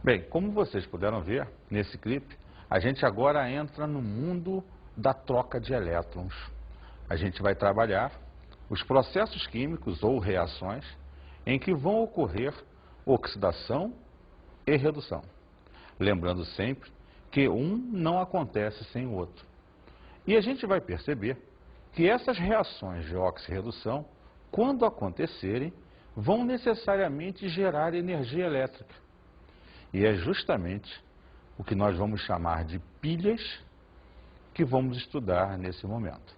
Bem, como vocês puderam ver nesse clipe, a gente agora entra no mundo da troca de elétrons. A gente vai trabalhar os processos químicos ou reações em que vão ocorrer oxidação e redução. Lembrando sempre que um não acontece sem o outro. E a gente vai perceber que essas reações de oxirredução, quando acontecerem, vão necessariamente gerar energia elétrica. E é justamente o que nós vamos chamar de pilhas que vamos estudar nesse momento.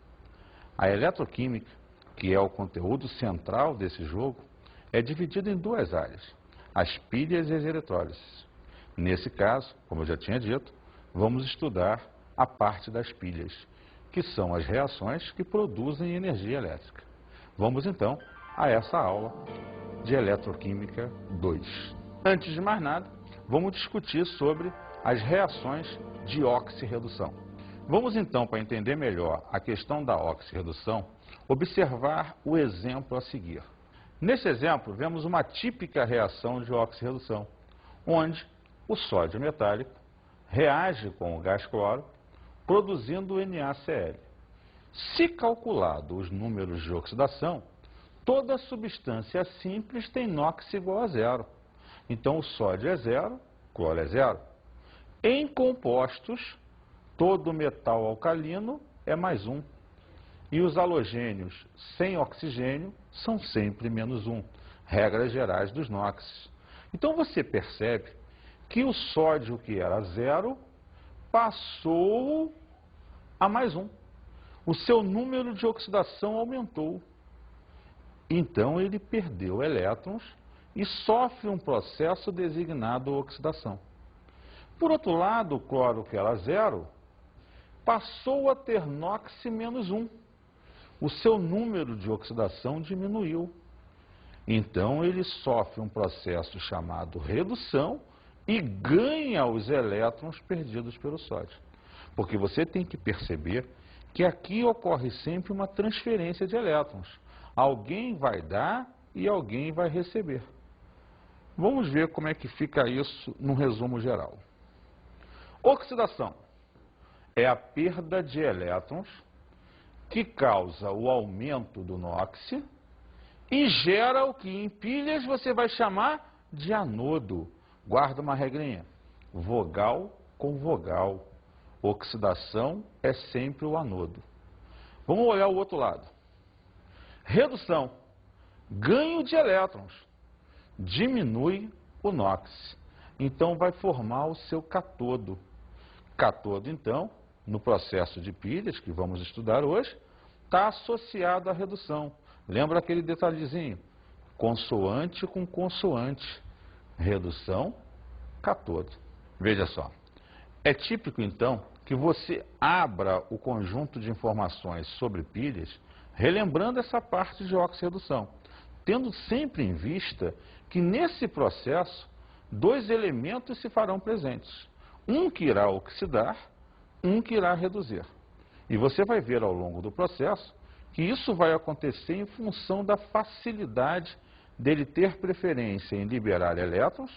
A eletroquímica, que é o conteúdo central desse jogo, é dividida em duas áreas, as pilhas e as eletrólises. Nesse caso, como eu já tinha dito, vamos estudar a parte das pilhas, que são as reações que produzem energia elétrica. Vamos então a essa aula de Eletroquímica 2. Antes de mais nada, vamos discutir sobre as reações de oxirredução. Vamos então, para entender melhor a questão da oxirredução, observar o exemplo a seguir. Nesse exemplo, vemos uma típica reação de oxirredução, onde o sódio metálico reage com o gás cloro, produzindo o NaCl. Se calculado os números de oxidação, toda substância simples tem NOx igual a zero. Então, o sódio é zero, cloro é zero. Em compostos, todo metal alcalino é mais 1. E os halogênios sem oxigênio são sempre menos 1. Regras gerais dos NOx. Então, você percebe que o sódio, que era zero, passou a mais 1. O seu número de oxidação aumentou. Então, ele perdeu elétrons e sofre um processo designado oxidação. Por outro lado, o cloro, que era zero, passou a ter NOx menos 1. O seu número de oxidação diminuiu. Então, ele sofre um processo chamado redução e ganha os elétrons perdidos pelo sódio. Porque você tem que perceber que aqui ocorre sempre uma transferência de elétrons. Alguém vai dar e alguém vai receber. Vamos ver como é que fica isso num resumo geral. Oxidação é a perda de elétrons que causa o aumento do NOx e gera o que em pilhas você vai chamar de anodo. Guarda uma regrinha, vogal com vogal. Oxidação é sempre o anodo. Vamos olhar o outro lado. Redução, ganho de elétrons. Diminui o NOx. Então, vai formar o seu catodo. Catodo, então, no processo de pilhas, que vamos estudar hoje, está associado à redução. Lembra aquele detalhezinho? Consoante com consoante. Redução, catodo. Veja só. É típico, então, que você abra o conjunto de informações sobre pilhas, relembrando essa parte de oxirredução, tendo sempre em vista que nesse processo, dois elementos se farão presentes. Um que irá oxidar, um que irá reduzir. E você vai ver ao longo do processo que isso vai acontecer em função da facilidade dele ter preferência em liberar elétrons,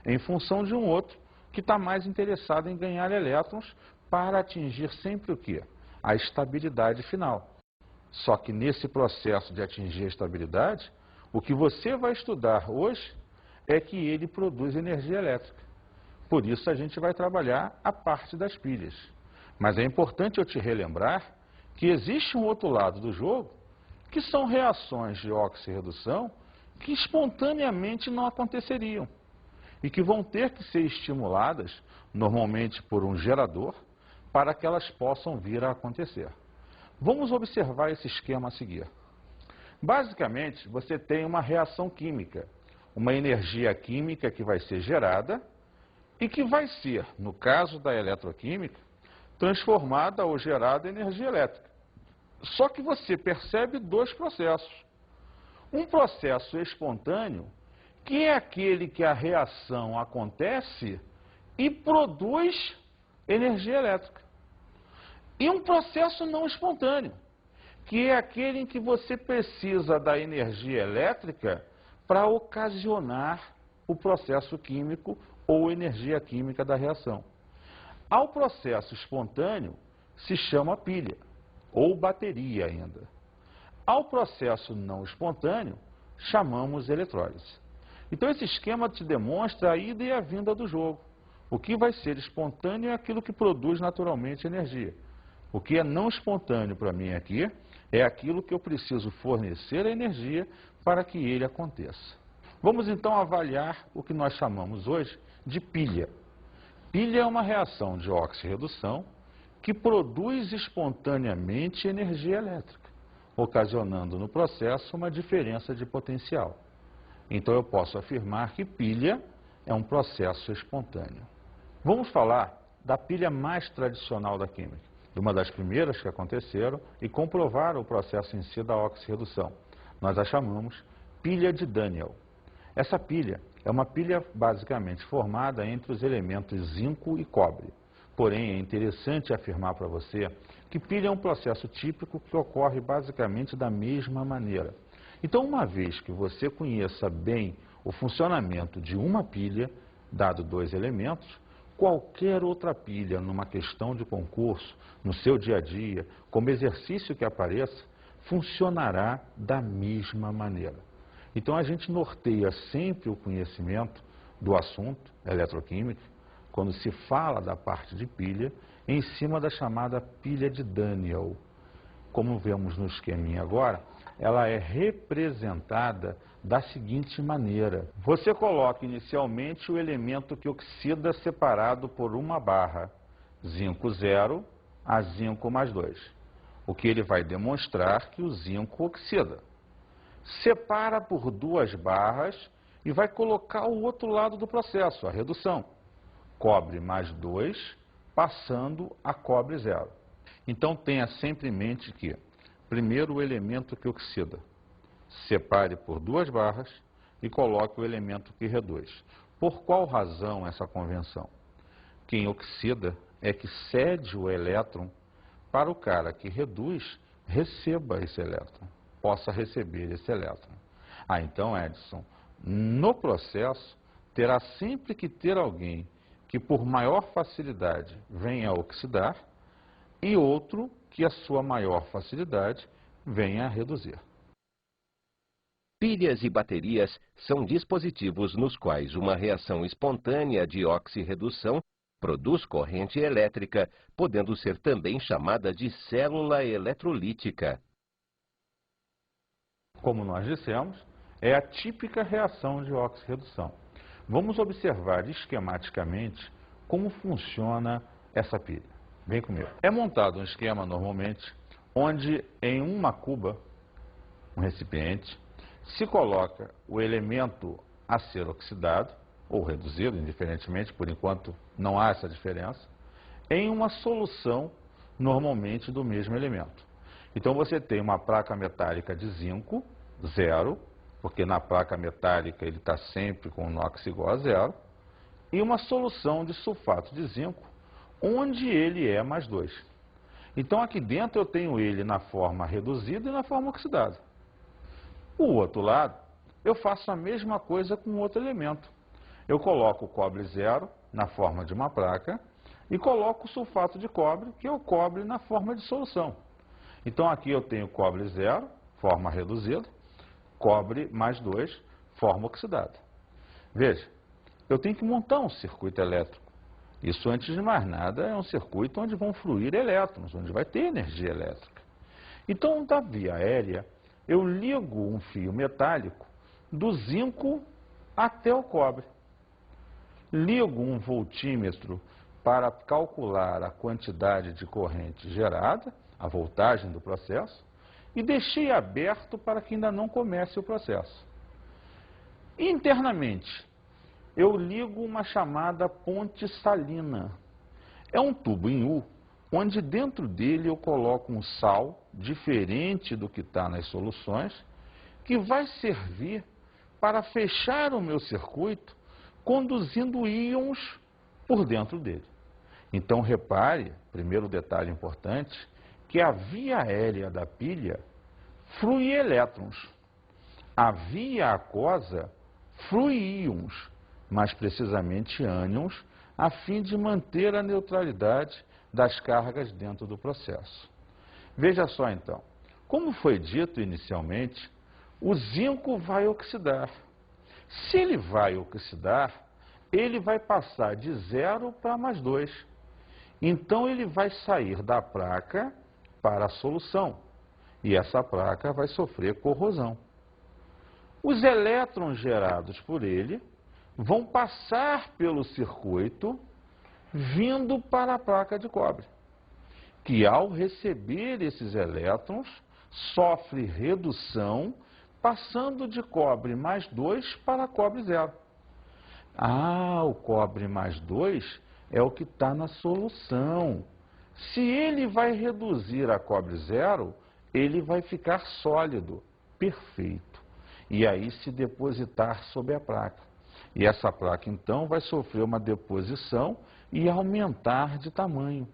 em função de um outro que está mais interessado em ganhar elétrons para atingir sempre o quê? A estabilidade final. Só que nesse processo de atingir a estabilidade, o que você vai estudar hoje é que ele produz energia elétrica. Por isso a gente vai trabalhar a parte das pilhas. Mas é importante eu te relembrar que existe um outro lado do jogo, que são reações de oxirredução que espontaneamente não aconteceriam e que vão ter que ser estimuladas, normalmente por um gerador, para que elas possam vir a acontecer. Vamos observar esse esquema a seguir. Basicamente, você tem uma reação química, uma energia química que vai ser gerada e que vai ser, no caso da eletroquímica, transformada ou gerada em energia elétrica. Só que você percebe dois processos. Um processo espontâneo, que é aquele que a reação acontece e produz energia elétrica. E um processo não espontâneo, que é aquele em que você precisa da energia elétrica para ocasionar o processo químico ou energia química da reação. Ao processo espontâneo se chama pilha, ou bateria ainda. Ao processo não espontâneo, chamamos eletrólise. Então esse esquema te demonstra a ida e a vinda do jogo. O que vai ser espontâneo é aquilo que produz naturalmente energia. O que é não espontâneo para mim aqui é aquilo que eu preciso fornecer a energia para que ele aconteça. Vamos então avaliar o que nós chamamos hoje de pilha. Pilha é uma reação de oxirredução que produz espontaneamente energia elétrica, ocasionando no processo uma diferença de potencial. Então eu posso afirmar que pilha é um processo espontâneo. Vamos falar da pilha mais tradicional da química, de uma das primeiras que aconteceram e comprovaram o processo em si da oxirredução. Nós a chamamos pilha de Daniel. Essa pilha é uma pilha basicamente formada entre os elementos zinco e cobre. Porém, é interessante afirmar para você que pilha é um processo típico que ocorre basicamente da mesma maneira. Então, uma vez que você conheça bem o funcionamento de uma pilha, dado dois elementos, qualquer outra pilha numa questão de concurso, no seu dia a dia, como exercício que apareça, funcionará da mesma maneira. Então a gente norteia sempre o conhecimento do assunto eletroquímica, quando se fala da parte de pilha, em cima da chamada pilha de Daniel. Como vemos no esqueminha agora, ela é representada da seguinte maneira. Você coloca inicialmente o elemento que oxida separado por uma barra, zinco 0 a zinco mais 2. O que ele vai demonstrar que o zinco oxida. Separa por duas barras e vai colocar o outro lado do processo, a redução. Cobre mais 2, passando a cobre 0. Então tenha sempre em mente que, primeiro o elemento que oxida, separe por duas barras e coloque o elemento que reduz. Por qual razão essa convenção? Quem oxida é que cede o elétron para o cara que reduz receba esse elétron, possa receber esse elétron. Então, Edson, no processo, terá sempre que ter alguém que por maior facilidade venha a oxidar e outro que a sua maior facilidade venha a reduzir. Pilhas e baterias são dispositivos nos quais uma reação espontânea de oxirredução produz corrente elétrica, podendo ser também chamada de célula eletrolítica. Como nós dissemos, é a típica reação de oxirredução. Vamos observar esquematicamente como funciona essa pilha. Vem comigo. É montado um esquema normalmente onde em uma cuba, um recipiente, se coloca o elemento a ser oxidado ou reduzido, indiferentemente, por enquanto não há essa diferença, em uma solução normalmente do mesmo elemento. Então você tem uma placa metálica de zinco, 0, porque na placa metálica ele está sempre com o NOx igual a 0, e uma solução de sulfato de zinco, onde ele é mais 2. Então aqui dentro eu tenho ele na forma reduzida e na forma oxidada. O outro lado, eu faço a mesma coisa com outro elemento. Eu coloco o cobre 0 na forma de uma placa e coloco o sulfato de cobre, que é o cobre na forma de solução. Então aqui eu tenho cobre 0, forma reduzida, cobre mais 2, forma oxidada. Veja, eu tenho que montar um circuito elétrico. Isso, antes de mais nada, é um circuito onde vão fluir elétrons, onde vai ter energia elétrica. Então, da via aérea, eu ligo um fio metálico do zinco até o cobre. Ligo um voltímetro para calcular a quantidade de corrente gerada, a voltagem do processo, e deixei aberto para que ainda não comece o processo. Internamente, eu ligo uma chamada ponte salina. É um tubo em U, onde dentro dele eu coloco um sal, diferente do que está nas soluções, que vai servir para fechar o meu circuito, conduzindo íons por dentro dele. Então, repare, primeiro detalhe importante, que a via aérea da pilha flui elétrons. A via aquosa flui íons, mais precisamente ânions, a fim de manter a neutralidade das cargas dentro do processo. Veja só então, como foi dito inicialmente, o zinco vai oxidar. Se ele vai oxidar, ele vai passar de 0 para +2. Então ele vai sair da placa para a solução e essa placa vai sofrer corrosão. Os elétrons gerados por ele vão passar pelo circuito vindo para a placa de cobre, que ao receber esses elétrons sofre redução, passando de cobre +2 para cobre 0. Ah, o cobre +2 é o que está na solução. Se ele vai reduzir a cobre 0, ele vai ficar sólido, perfeito. E aí se depositar sobre a placa. E essa placa, então, vai sofrer uma deposição e aumentar de tamanho,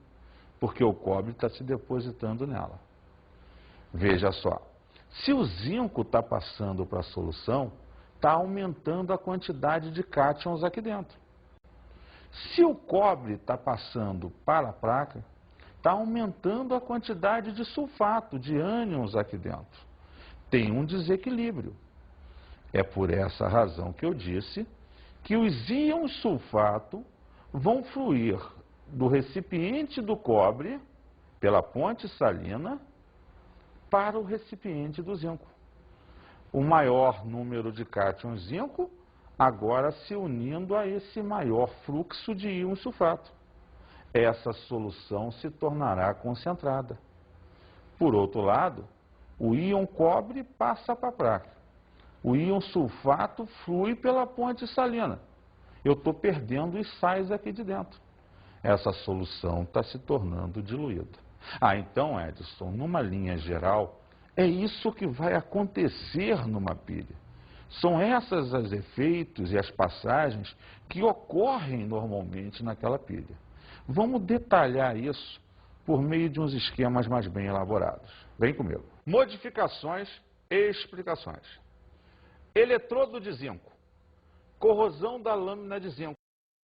porque o cobre está se depositando nela. Veja só, se o zinco está passando para a solução, está aumentando a quantidade de cátions aqui dentro. Se o cobre está passando para a placa, está aumentando a quantidade de sulfato, de ânions aqui dentro. Tem um desequilíbrio. É por essa razão que eu disse que os íons sulfato vão fluir do recipiente do cobre, pela ponte salina, para o recipiente do zinco. O maior número de cátions zinco agora se unindo a esse maior fluxo de íons sulfato. Essa solução se tornará concentrada. Por outro lado, o íon cobre passa para a placa. O íon sulfato flui pela ponte salina. Eu estou perdendo os sais aqui de dentro. Essa solução está se tornando diluída. Então, Edson, numa linha geral, é isso que vai acontecer numa pilha. São esses os efeitos e as passagens que ocorrem normalmente naquela pilha. Vamos detalhar isso por meio de uns esquemas mais bem elaborados. Vem comigo. Modificações e explicações. Eletrodo de zinco. Corrosão da lâmina de zinco.